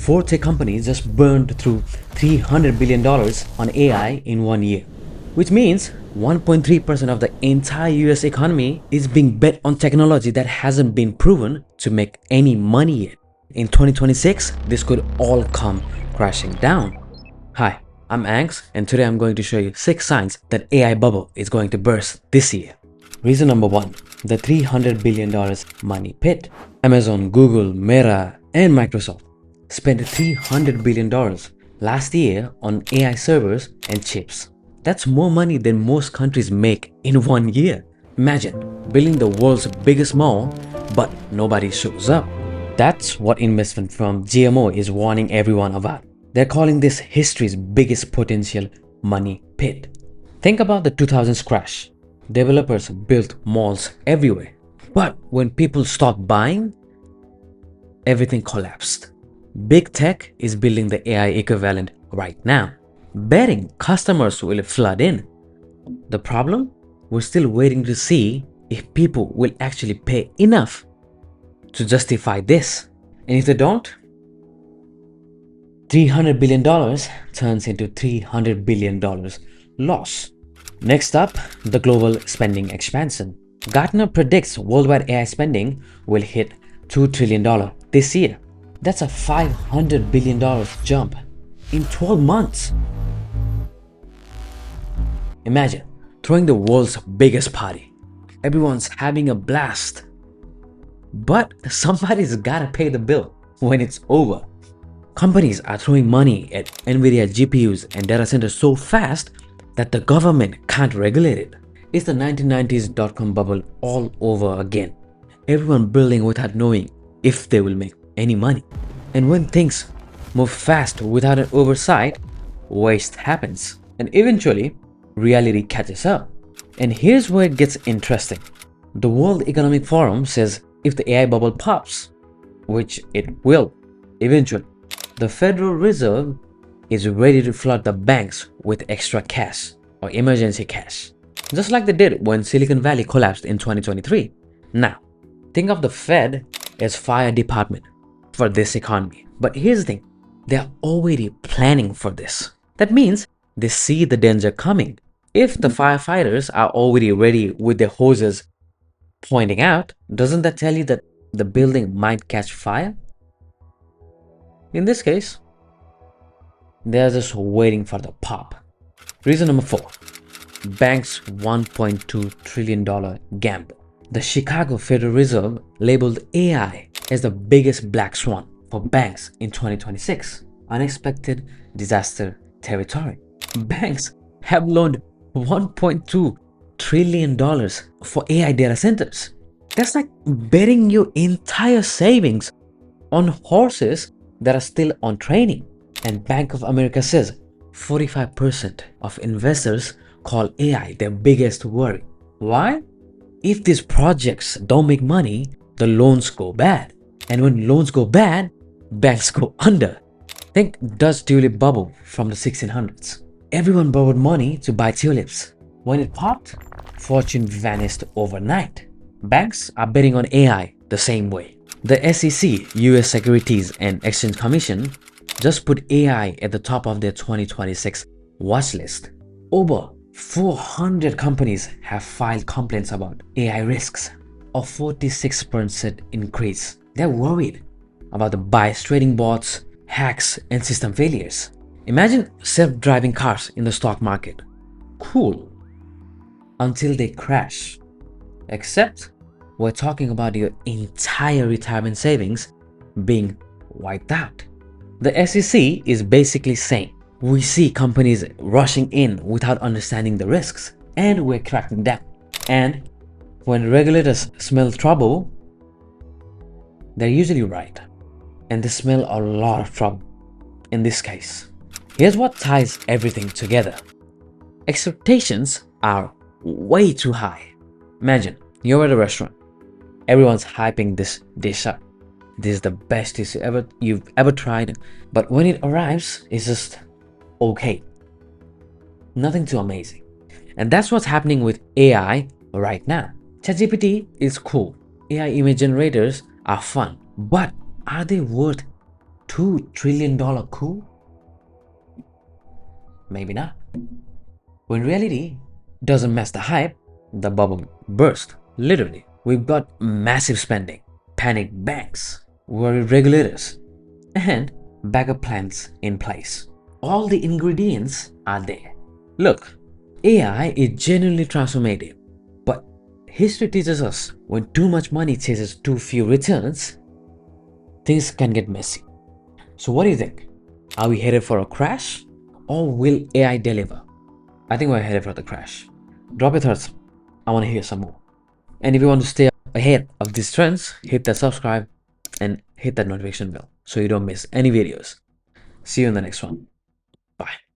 4 tech companies just burned through $300 billion on AI in 1 year, which means 1.3% of the entire US economy is being bet on technology that hasn't been proven to make any money yet. In 2026, this could all come crashing down. Hi, I'm Anx, and today I'm going to show you 6 signs that AI bubble is going to burst this year. Reason number 1, the $300 billion money pit. Amazon, Google, Meta, and Microsoft spent $300 billion last year on AI servers and chips. That's more money than most countries make in 1 year. Imagine building the world's biggest mall, but nobody shows up. That's what investment firm GMO is warning everyone about. They're calling this history's biggest potential money pit. Think about the 2000s crash. Developers built malls everywhere. But when people stopped buying, everything collapsed. Big tech is building the AI equivalent right now, betting customers will flood in. The problem? We're still waiting to see if people will actually pay enough to justify this. And if they don't, $300 billion turns into $300 billion loss. Next up, the global spending expansion. Gartner predicts worldwide AI spending will hit $2 trillion this year. That's a $500 billion jump in 12 months. Imagine throwing the world's biggest party. Everyone's having a blast. But somebody's gotta pay the bill when it's over. Companies are throwing money at NVIDIA GPUs and data centers so fast that the government can't regulate it. It's the 1990s dot-com bubble all over again. Everyone building without knowing if they will make any money. And when things move fast without an oversight, waste happens. And eventually, reality catches up. And here's where it gets interesting. The World Economic Forum says if the AI bubble pops, which it will eventually, the Federal Reserve is ready to flood the banks with extra cash or emergency cash, just like they did when Silicon Valley collapsed in 2023. Now, think of the Fed as fire department for this economy. But here's the thing, they're already planning for this. That means they see the danger coming. If the firefighters are already ready with their hoses pointing out, doesn't that tell you that the building might catch fire? In this case, they're just waiting for the pop. Reason number 4, banks' $1.2 trillion gamble. The Chicago Federal Reserve labeled AI as the biggest black swan for banks in 2026. Unexpected disaster territory. Banks have loaned $1.2 trillion for AI data centers. That's like betting your entire savings on horses that are still on training. And Bank of America says 45% of investors call AI their biggest worry. Why? If these projects don't make money, the loans go bad. And when loans go bad, banks go under. Think Dutch tulip bubble from the 1600s. Everyone borrowed money to buy tulips. When it popped, fortune vanished overnight. Banks are betting on AI the same way. The SEC, US Securities and Exchange Commission, just put AI at the top of their 2026 watch list. Over 400 companies have filed complaints about AI risks, a 46% increase. They're worried about the biased trading bots, hacks, and system failures. Imagine self-driving cars in the stock market. Cool. Until they crash. Except we're talking about your entire retirement savings being wiped out. The SEC is basically saying, we see companies rushing in without understanding the risks, and we're cracking down. And when regulators smell trouble, they're usually right. And they smell a lot of trouble in this case. Here's what ties everything together. Expectations are way too high. Imagine you're at a restaurant. Everyone's hyping this dish up. This is the best dish you've ever tried. But when it arrives, it's just okay. Nothing too amazing. And that's what's happening with AI right now. ChatGPT is cool. AI image generators are fun. But are they worth $2 trillion coup? Maybe not. When reality doesn't match the hype, the bubble burst. Literally. We've got massive spending, panicked banks, worried regulators, and backup plans in place. All the ingredients are there. Look, AI is genuinely transformative, but history teaches us when too much money chases too few returns, things can get messy. So, what do you think? Are we headed for a crash or will AI deliver? I think we're headed for the crash. Drop your thoughts. I want to hear some more. And if you want to stay ahead of these trends, hit that subscribe and hit that notification bell so you don't miss any videos. See you in the next one. Bye.